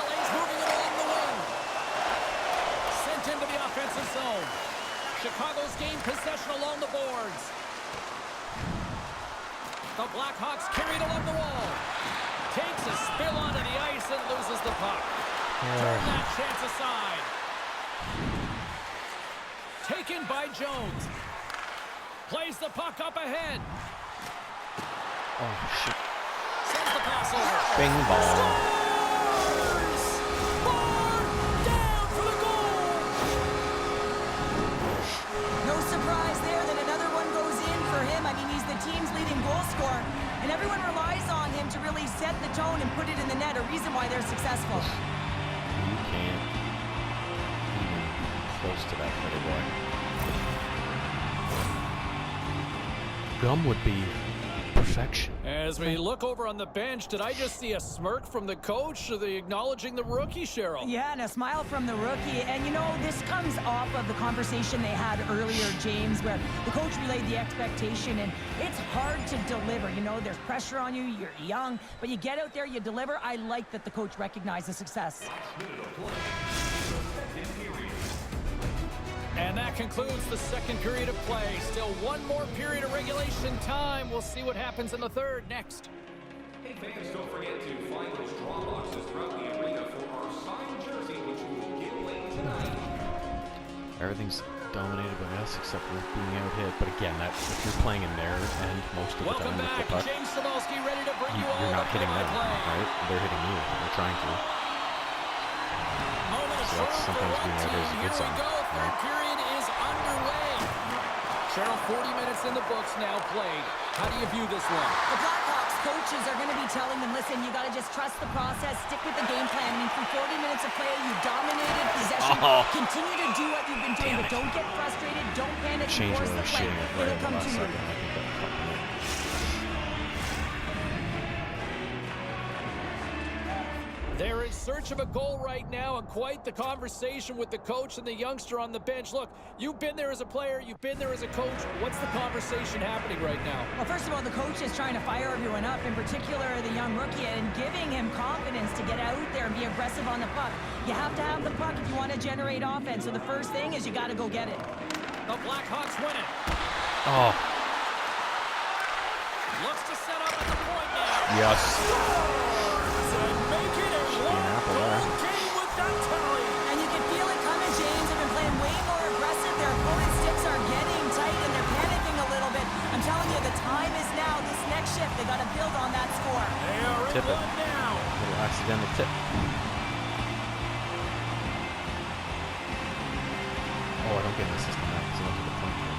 LA's moving it along the wing. Sent into the offensive zone. Chicago's gained possession along the boards. The Blackhawks carried along the wall. Takes a spill onto the ice and loses the puck. Turn that chance aside. Taken by Jones. Plays the puck up ahead. Oh, shit. Sends the pass over. Bing bong. Scores! Bar down for the goal. No surprise there that another one goes in for him. I mean, he's the team's leading goal scorer, and everyone relies on him time to really set the tone and put it in the net, a reason why they're successful. You can't even close to that little boy. Gum would be perfection. As we look over on the bench, did I just see a smirk from the coach? Are they acknowledging the rookie, Cheryl? Yeah, and a smile from the rookie. And, you know, this comes off of the conversation they had earlier, James, where the coach relayed the expectation, and it's hard to deliver. You know, there's pressure on you, you're young, but you get out there, you deliver. I like that the coach recognized the success. And that concludes the second period of play. Still one more period of regulation time. We'll see what happens in the third next. Hey fans, don't forget to find those draw boxes throughout the arena for our signed jersey, which we will give away tonight. Everything's dominated by us except for being out hit. But again, that if you're playing in their end most of the Welcome time with back. the puck, James Cebulski ready to bring you all you're not the hitting them, play. right? They're hitting you. They're trying to. So that's sometimes being out there is a good sign. Third Right? period is underway. Cheryl, 40 minutes in the books now played. How do you view this one? The Blackhawks coaches are going to be telling them, listen, you got to just trust the process, stick with the game plan. I mean, through 40 minutes of play, you dominated possession. Continue to do what you've been doing, but don't get frustrated. Don't panic. Change Force what I the was play. shooting at right It'll in the come last to you. second. I think that fucked me up. They're in search of a goal right now, and quite the conversation with the coach and the youngster on the bench. Look, you've been there as a player, you've been there as a coach. What's the conversation happening right now? Well, first of all, the coach is trying to fire everyone up, in particular the young rookie, and giving him confidence to get out there and be aggressive on the puck. You have to have the puck if you want to generate offense, so the first thing is you got to go get it. The Blackhawks win it. Oh, Looks to set up at the point now. yes. And make it a apple there. one-goal game with that tally. And you can feel it coming, James. They've been playing way more aggressive. Their opponent's sticks are getting tight, and they're panicking a little bit. I'm telling you, the time is now. This next shift, they got to build on that score. They are in Tip it. one now. Little accidental tip. Oh, I don't get an assist on that because I went to the point first.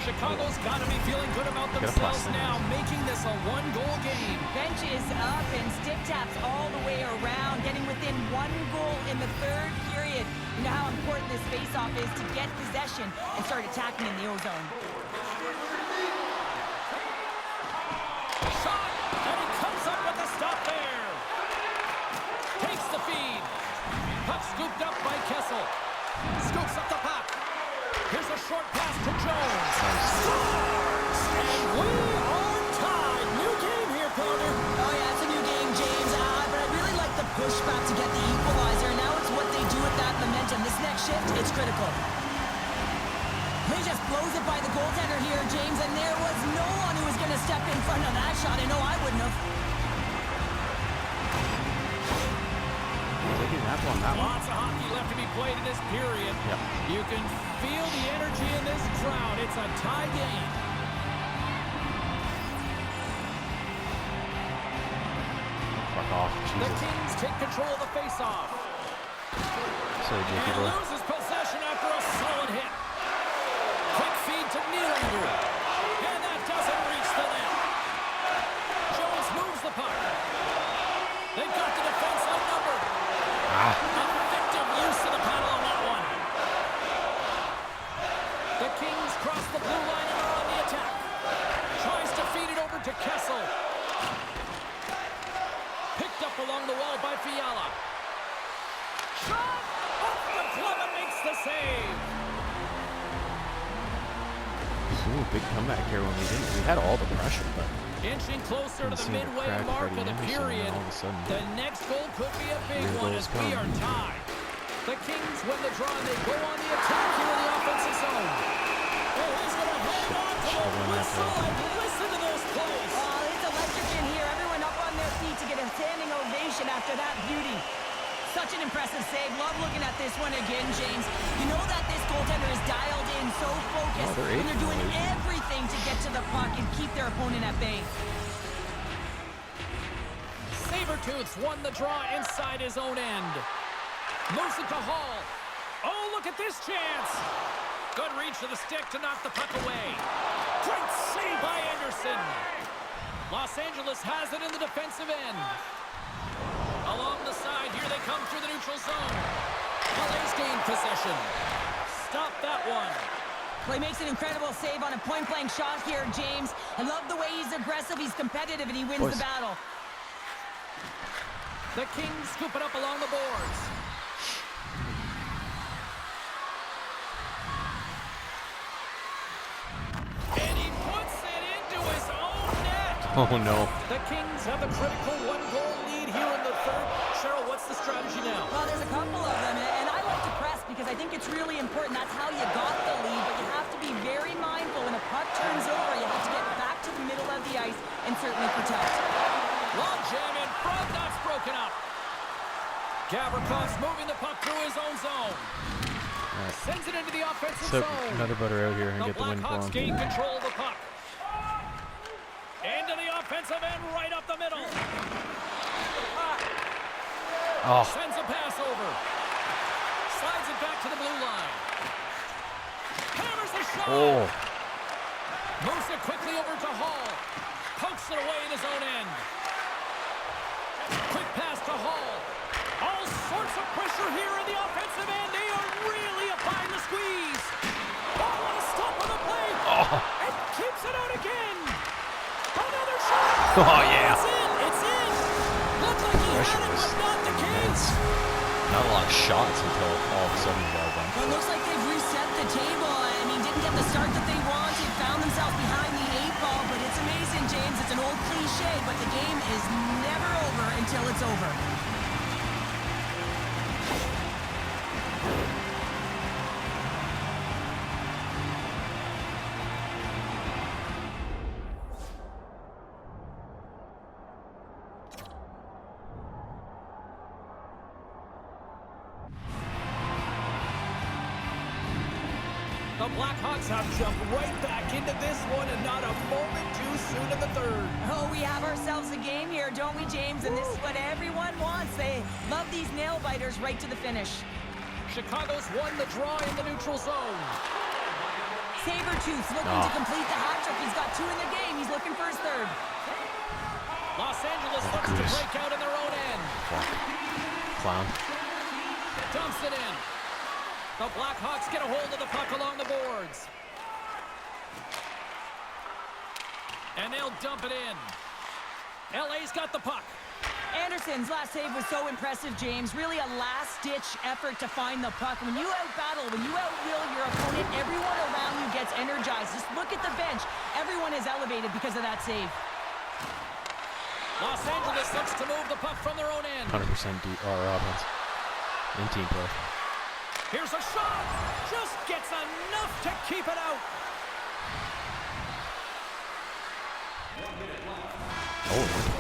Chicago's got to be feeling good about Get a themselves plus now, making this a one-goal game. Bench is up and stick taps all the way around, getting within 1 goal in the third period. You know how important this faceoff is to get possession and start attacking in the O-zone. Shot, and he comes up with a stop there. Takes the feed. Puck scooped up by Kessel. Scoops up the puck. Here's a short pass to Jones. And we are tied. New game here, partner. Oh, yeah, it's a new game, James. But I really like the pushback to get the equalizer. Now it's what they do with that momentum. This next shift, it's critical. He just blows it by the goaltender here, James, and there was no one who was going to step in front of that shot. I know I wouldn't have. Taking that one, that one. Lots of hockey left to be played in this period. Yep. You can feel the energy in this crowd. It's a tie game. Fuck off. The Jesus. Kings take control of the faceoff. Sorry, Jakey And boy. loses possession after a solid hit. Quick feed to Nylander. And that doesn't reach the net. Jones moves the puck. They've got the defense outnumbered. Effective use of the paddle on that one. The Kings cross the blue line and are on the attack. Tries to feed it over to Kessel. Picked up along the wall by Fiala. Shot! Off the glove and makes the save. Ooh, big comeback here when we didn't. We had all the pressure, but Inching closer to the Couldn't seem to midway crack mark Freddie of the Anderson, and period. all of a sudden, The next goal could be a big real one goals as we come. are tied. The Kings win the draw and they go on the attack here in the offensive zone. Oh, he's going to hold on to Should've the won that whistle play. and listen to those plays. Oh, it's electric in here. Everyone up on their feet to get a standing ovation after that beauty. Such an impressive save. Love looking at this one again, James. You know that this goaltender is dialed in, so focused, Oh, they're and they're doing eighth. everything to get to the puck and keep their opponent at bay. Sabertooths won the draw inside his own end. Moves it to Hall. Oh, look at this chance. Good reach to the stick to knock the puck away. Great save by Anderson. Anderson. Los Angeles has it in the defensive end. Along the side, here they come through the neutral zone. LA's gained possession. Stop that one. Well, he makes an incredible save on a point-blank shot here, James. I love the way he's aggressive, he's competitive, and he wins the battle. The Kings scoop it up along the boards. And he puts it into his own net. Oh, no. The Kings have a critical one-goal lead here in the third. Cheryl, what's the strategy now? Well, there's a couple of them, and I like to press because I think it's really important. That's how you got the lead, but you have to be very mindful. When a puck turns over, you have to get back to the middle of the ice and certainly protect. Long jam in front, that's broken up. Gavrikov's moving the puck through his own zone. Right. Sends it into the offensive So zone. another butter out here and The get the win for Blackhawks him. gain control of the puck. Into the offensive end, right up the middle. Oh, Sends a pass over. Slides it back to the blue line. Hammers a shot. oh. Moves it quickly over to Hall. Pokes it away in his own end. Quick pass to Hall. All sorts of pressure here in the offensive end. They are really applying the squeeze. Oh, what a stop on the play. And keeps it out again. Another shot. Oh, yeah. It's in. It's in. Looked like he Pressure had it, was but not the case. Not a lot of shots until all of a sudden he got a bunch. Well, it looks like they've reset the table. I mean, didn't get the start that they wanted, found themselves behind the 8-ball, but it's amazing, James. It's an old cliche, but the game is never over until it's over. The Blackhawks have jumped right back into this one and not a moment too soon in the third. Oh, we have ourselves a game here, don't we, James? And this is what everyone wants. They love these nail-biters right to the finish. Chicago's won the draw in the neutral zone. Sabretooth's looking to complete the hat trick. He's got 2 in the game. He's looking for his third. Los Angeles looks to break out in their own end. Fuck. Clown. Dumps it in. The Blackhawks get a hold of the puck along the boards. And they'll dump it in. LA's got the puck. Anderson's last save was so impressive, James. Really a last-ditch effort to find the puck. When you out-battle, when you out-will your opponent, everyone around you gets energized. Just look at the bench. Everyone is elevated because of that save. Los Angeles looks to move the puck from their own end. 100% offense. And team play. Here's a shot. Just gets enough to keep it out. Oh, it went to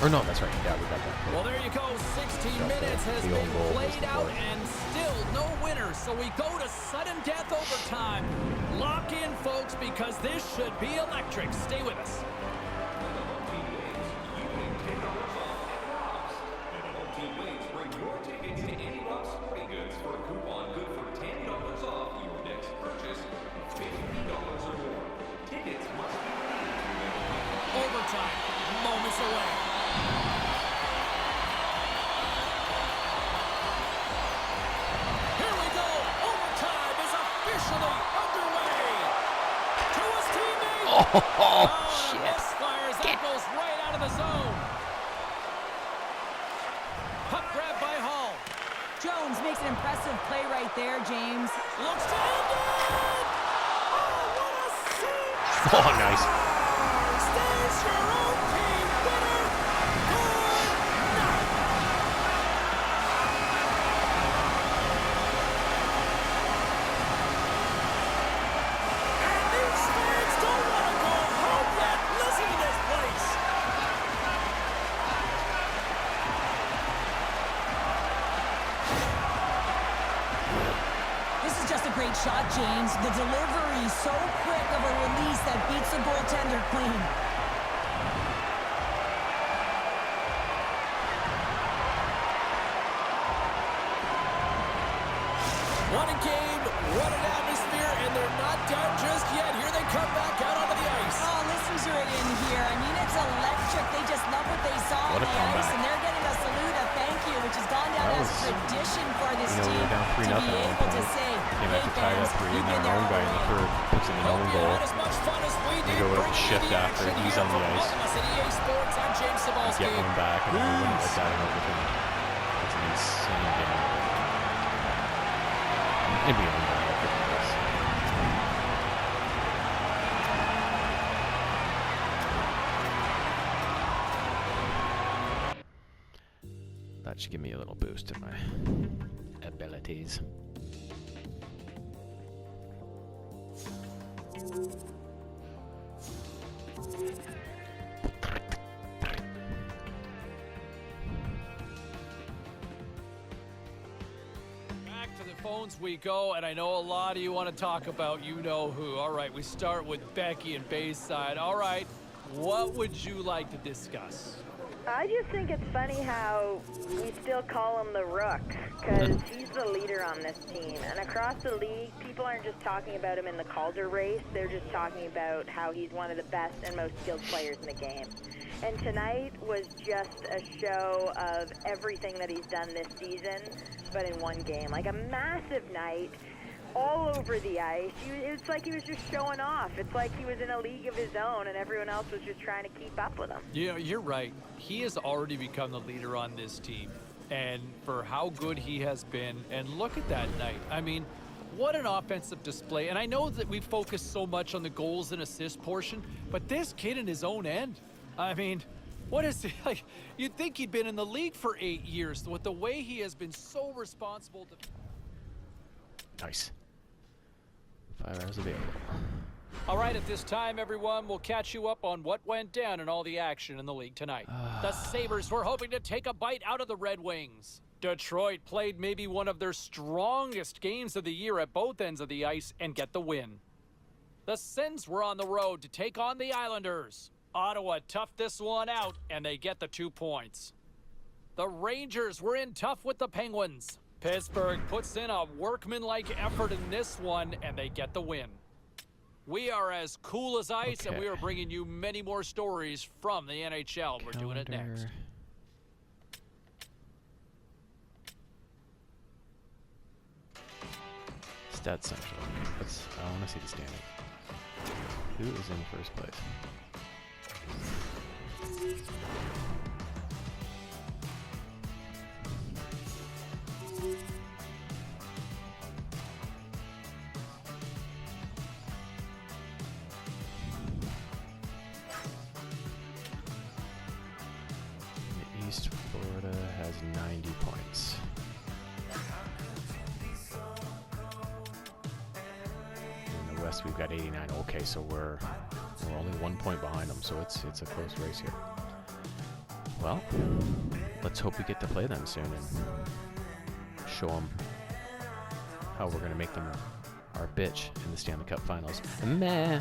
4-4. Or no, that's right. Yeah, we got that. Well, there you go. 16 minutes has The been own goal was played the out play. and still no winner. So we go to sudden death overtime. Lock in, folks, because this should be electric. Stay with us. Overtime, moments away. Here we go. Overtime is officially underway. To his teammate. Oh, shit. Misfires. That goes right out of the zone. Puck grab by Hall. Jones makes an impressive play right there, James. Looks to end it. Oh, what a save. Oh, nice. Stays your own team winner. Good night. And these fans don't want to go home yet. Listen to this place. This is just a great shot, James. The delivery so quick of a release that beats the goaltender clean. What a game, what an atmosphere, and they're not done just yet. Here they come back out onto the ice. Oh, listen What a the ice, comeback. and they're getting a salute, a thank you, which has gone down That as was- tradition for this You know, we team were down 3-0 to be at one able to point. say, Came hey back to tie fans, that 3, you've and then been our there own guy in all the the way. third puts in the Hope own you goal. had as much fun as we We did go with bringing you shift the after action he's here on the from ice. all of us at EA Sports. I'm James Cebulski. Get one back, and then we wouldn't let that out with him. It's an insane game. It'd be on that. That should give me a little boost in my abilities. Back to the phones we go, and I know a lot of you want to talk about you know who. All right, we start with Becky and Bayside. All right, what would you like to discuss? I just think it's funny how we still call him the Rook, because he's the leader on this team. And across the league, people aren't just talking about him in the Calder race, they're just talking about how he's one of the best and most skilled players in the game. And tonight was just a show of everything that he's done this season, but in one game. Like a massive night, all over the ice. It's like he was just showing off. It's like he was in a league of his own and everyone else was just trying to keep up with him. Yeah, you're right. He has already become the leader on this team. And for how good he has been, and look at that night. I mean, what an offensive display. And I know that we focus so much on the goals and assist portion, but this kid in his own end, I mean, what is he like? You'd think he'd been in the league for 8 years with the way he has been so responsible to. Nice. 5 hours available. All right, at this time, everyone, we'll catch you up on what went down in all the action in the league tonight. The Sabres were hoping to take a bite out of the Red Wings. Detroit played maybe one of their strongest games of the year at both ends of the ice and get the win. The Sens were on the road to take on the Islanders. Ottawa toughed this one out, and they get the 2 points. The Rangers were in tough with the Penguins. Pittsburgh puts in a workmanlike effort in this one, and they get the win. We are as cool as ice, and we are bringing you many more stories from the NHL. We're doing it next. Stat Central. I want to see the standing. Who is in first place? East Florida has 90 points. In the West, we've got 89. Okay, so we're only 1 point behind them, so it's a close race here. Well, let's hope we get to play them soon and show them how we're going to make them our bitch in the Stanley Cup Finals. Meh.